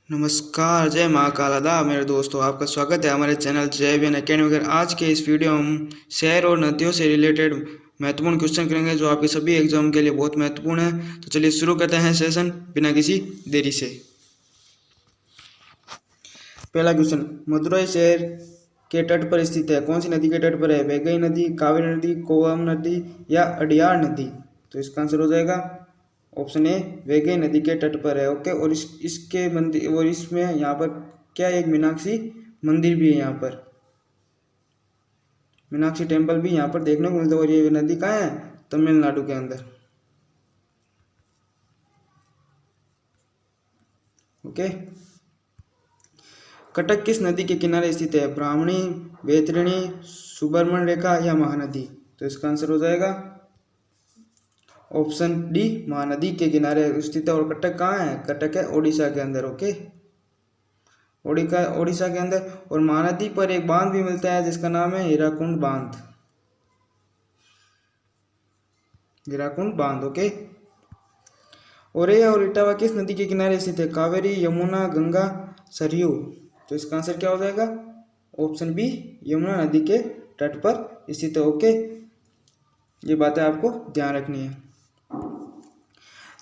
नमस्कार, जय महाकाल। आदाब मेरे दोस्तों, आपका स्वागत है हमारे चैनल जय विन अकेडमी पर। आज के इस वीडियो में हम शहर और नदियों से रिलेटेड महत्वपूर्ण क्वेश्चन करेंगे जो आपके सभी एग्जाम के लिए बहुत महत्वपूर्ण है। तो चलिए शुरू करते हैं सेशन बिना किसी देरी से। पहला क्वेश्चन, मदुरई शहर के तट पर स्थित है। कौन सी नदी के तट पर है? वैगई नदी, कावेरी नदी, कोवम नदी या अडियार नदी? तो इसका आंसर हो जाएगा ऑप्शन ए, वैगई नदी के तट पर है। ओके, और इसके मंदिर और इसमें यहाँ पर क्या एक मीनाक्षी मंदिर भी है। यहाँ पर मीनाक्षी टेम्पल भी यहाँ पर देखने को मिलता है। और ये नदी कहाँ है? तमिलनाडु के अंदर। ओके, कटक किस नदी के किनारे स्थित है? ब्राह्मणी, बैतरणी, सुब्रमण्य रेखा या महानदी? तो इसका आंसर हो जाएगा ऑप्शन डी, महानदी के किनारे स्थित है। और कटक कहाँ है? कटक है ओडिशा के अंदर। ओके, ओडिशा के अंदर। और महानदी पर एक बांध भी मिलता है जिसका नाम है हीराकुंड बांध। हीराकुंड बांध। ओके, ओरेया और इटावा किस नदी के किनारे स्थित है? कावेरी, यमुना, गंगा, सरयू? तो इसका आंसर क्या हो जाएगा? ऑप्शन बी, यमुना नदी के तट पर स्थित है। ओके, ये बातें आपको ध्यान रखनी है।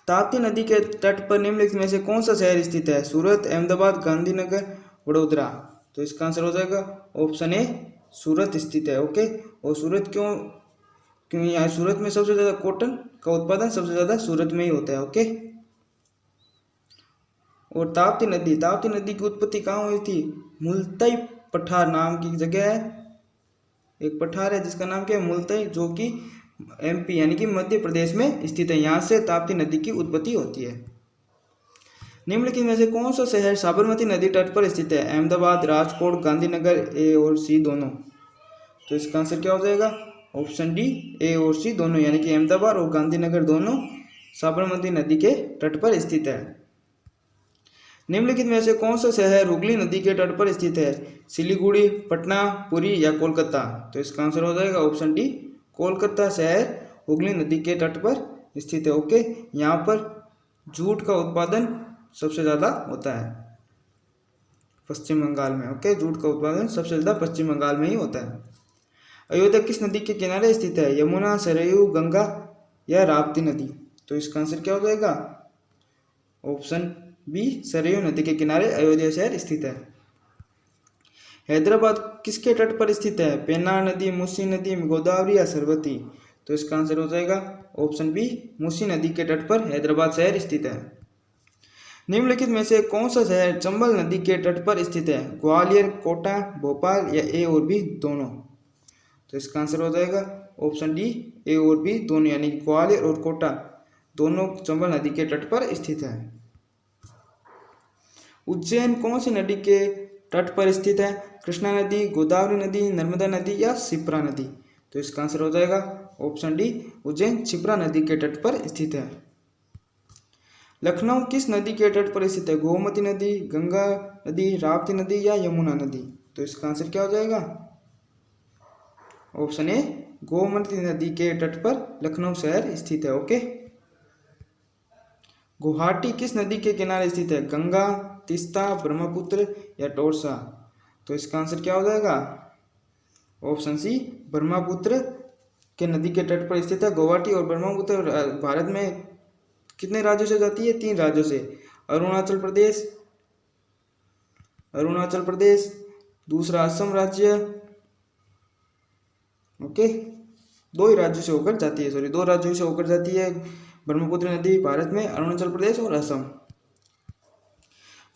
ताप्ती नदी के तट पर निम्नलिखित में से कौन सा शहर स्थित है? सूरत, अहमदाबाद, गांधीनगर, वडोदरा? तो इसका आंसर हो जाएगा ऑप्शन ए, सूरत स्थित है। ओके, और सूरत क्यों? क्यों यहाँ सूरत में सबसे ज्यादा कॉटन का उत्पादन सबसे ज्यादा सूरत में ही होता है। ओके, और ताप्ती नदी की उत्पत्ति कहाँ हुई थी? मुल्ताई पठार नाम की जगह है, एक पठार है जिसका नाम क्या है? मुल्ताई, जो कि एमपी यानी कि मध्य प्रदेश में स्थित है। यहाँ से ताप्ती नदी की उत्पत्ति होती है। निम्नलिखित में से कौन सा शहर साबरमती नदी तट पर स्थित है? अहमदाबाद, राजकोट, गांधीनगर, ए और सी दोनों? तो इसका आंसर क्या हो जाएगा? ऑप्शन डी, ए और सी दोनों, यानी कि अहमदाबाद और गांधीनगर दोनों साबरमती नदी के तट पर स्थित है। निम्नलिखित में से कौन सा शहर हुगली नदी के तट पर स्थित है? सिलीगुड़ी, पटना, पुरी या कोलकाता? तो इसका आंसर हो जाएगा ऑप्शन डी, कोलकाता शहर हुगली नदी के तट पर स्थित है। ओके, यहाँ पर जूट का उत्पादन सबसे ज़्यादा होता है पश्चिम बंगाल में। ओके, जूट का उत्पादन सबसे ज़्यादा पश्चिम बंगाल में ही होता है। अयोध्या किस नदी के किनारे स्थित है? यमुना, सरयू, गंगा या राप्ती नदी? तो इसका आंसर क्या हो जाएगा? ऑप्शन बी, सरयू नदी के किनारे अयोध्या शहर स्थित है। हैदराबाद किसके तट पर स्थित है? पेन्नार नदी, मूसी नदी, गोदावरी या सरस्वती? तो इसका आंसर हो जाएगा ऑप्शन बी, मूसी नदी के तट पर हैदराबाद शहर स्थित है। निम्नलिखित में से कौन सा शहर चंबल नदी के तट पर स्थित है? ग्वालियर, कोटा, भोपाल या ए और बी दोनों? तो इसका आंसर हो जाएगा ऑप्शन डी, ए और बी दोनों, यानी ग्वालियर और कोटा दोनों चंबल नदी के तट पर स्थित है। उज्जैन कौन सी नदी के तट पर स्थित है? कृष्णा नदी, गोदावरी नदी, नर्मदा नदी या शिप्रा नदी? तो इसका आंसर हो जाएगा ऑप्शन डी, उज्जैन शिप्रा नदी के तट पर स्थित है। लखनऊ किस नदी के तट पर स्थित है? गोमती नदी, गंगा नदी, राप्ती नदी या यमुना नदी? तो इसका आंसर क्या हो जाएगा? ऑप्शन ए, गोमती नदी के तट पर लखनऊ शहर स्थित है। ओके, गुवाहाटी किस नदी के किनारे स्थित है? गंगा, तीस्ता, ब्रह्मपुत्र या टोरसा? तो इसका आंसर क्या हो जाएगा? ऑप्शन सी, ब्रह्मपुत्र के नदी के तट पर स्थित है गुवाहाटी। और ब्रह्मपुत्र भारत में कितने राज्यों से जाती है? 3 राज्यों से। अरुणाचल प्रदेश, दूसरा असम राज्य। ओके, 2 राज्यों से होकर जाती है, 2 राज्यों से होकर जाती है ब्रह्मपुत्र नदी भारत में, अरुणाचल प्रदेश और असम।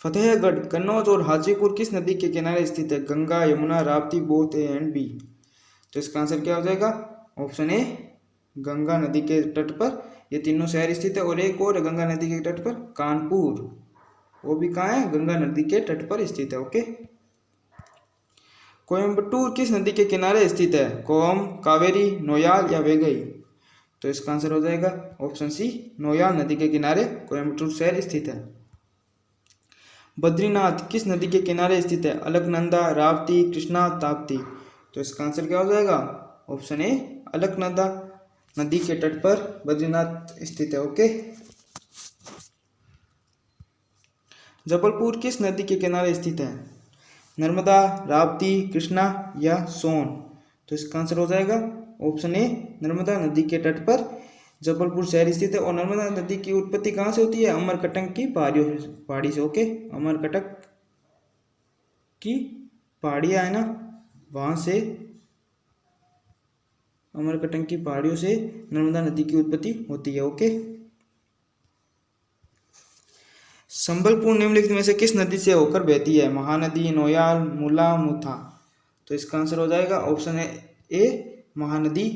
फतेहगढ़, कन्नौज और हाजीपुर किस नदी के किनारे स्थित है? Ganga, Yamuna, Rapti, both A and B? तो इसका आंसर क्या हो जाएगा? ऑप्शन ए, गंगा नदी के तट पर ये तीनों शहर स्थित है। और एक और गंगा नदी के तट पर कानपुर, वो भी कहाँ है? गंगा नदी के तट पर स्थित है। ओके, कोयम्बटूर किस नदी के किनारे स्थित है? कोवम, कावेरी, नोयाल या वैगई? तो इसका आंसर हो जाएगा ऑप्शन सी, नोयाल नदी के किनारे कोयम्बटूर शहर स्थित है। बद्रीनाथ किस नदी के किनारे स्थित है? अलकनंदा, राप्ती, कृष्णा, ताप्ती? तो इसका आंसर क्या हो जाएगा? ऑप्शन ए, अलकनंदा नदी के तट पर बद्रीनाथ स्थित है। ओके, जबलपुर किस नदी के किनारे स्थित है? नर्मदा, राप्ती, कृष्णा या सोन? तो इसका आंसर हो जाएगा ऑप्शन ए, नर्मदा नदी के तट पर जबलपुर शहर स्थित है। और नर्मदा नदी की उत्पत्ति कहाँ से होती है? अमरकंटक की पहाड़ी से। ओके, अमरकंटक की पहाड़ियाँ है ना, वहाँ से, अमरकंटक की पहाड़ियों से नर्मदा नदी की उत्पत्ति होती है। ओके, संबलपुर निम्नलिखित में से किस नदी से होकर बहती है? महानदी, नोयाल, मूला, मुथा? तो इसका आंसर हो जाएगा ऑप्शन ए, महानदी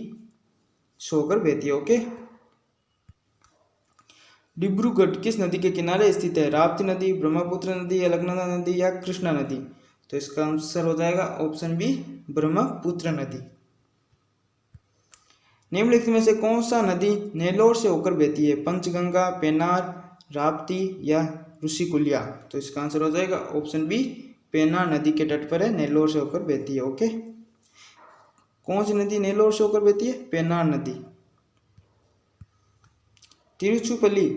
से होकर बहती है। ओके, डिब्रूगढ़ किस नदी के किनारे स्थित है? राप्ती नदी, ब्रह्मपुत्र नदी, अलकनंदा नदी या कृष्णा नदी? तो इसका आंसर हो जाएगा ऑप्शन बी, ब्रह्मपुत्र नदी। निम्नलिखित में से कौन सा नदी नेल्लोर से होकर बहती है? पंचगंगा, पेनार, राप्ती या ऋषिकुल्या? तो इसका आंसर हो जाएगा ऑप्शन बी, पेनार नदी के तट पर है, नेल्लोर से होकर बहती है। ओके, कौन सी नदी नेल्लोर से होकर बहती है? पेनार नदी। तिरुचिरापल्ली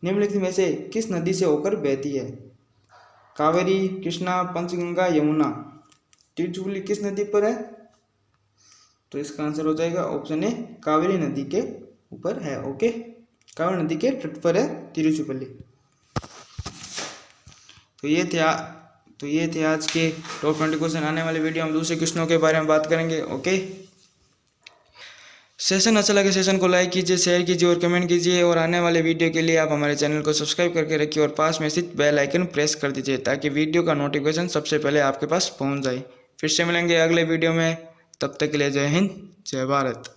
निम्नलिखित में से किस नदी से होकर बहती है? कावेरी, कृष्णा, पंचगंगा, यमुना? तिरुचिरापल्ली किस नदी पर है? तो इसका आंसर हो जाएगा ऑप्शन ए, कावेरी नदी के ऊपर है। ओके, कावेरी नदी के तट पर है तिरुचिरापल्ली। तो ये थे आज के टॉप 20 क्वेश्चन। आने वाले वीडियो में दूसरे क्वेश्चनों के बारे में बात करेंगे। ओके, सेशन अच्छा लगे सेशन को लाइक कीजिए, शेयर कीजिए और कमेंट कीजिए। और आने वाले वीडियो के लिए आप हमारे चैनल को सब्सक्राइब करके रखिए और पास में स्थित बेल आइकन प्रेस कर दीजिए ताकि वीडियो का नोटिफिकेशन सबसे पहले आपके पास पहुंच जाए। फिर से मिलेंगे अगले वीडियो में, तब तक के लिए जय हिंद, जय भारत।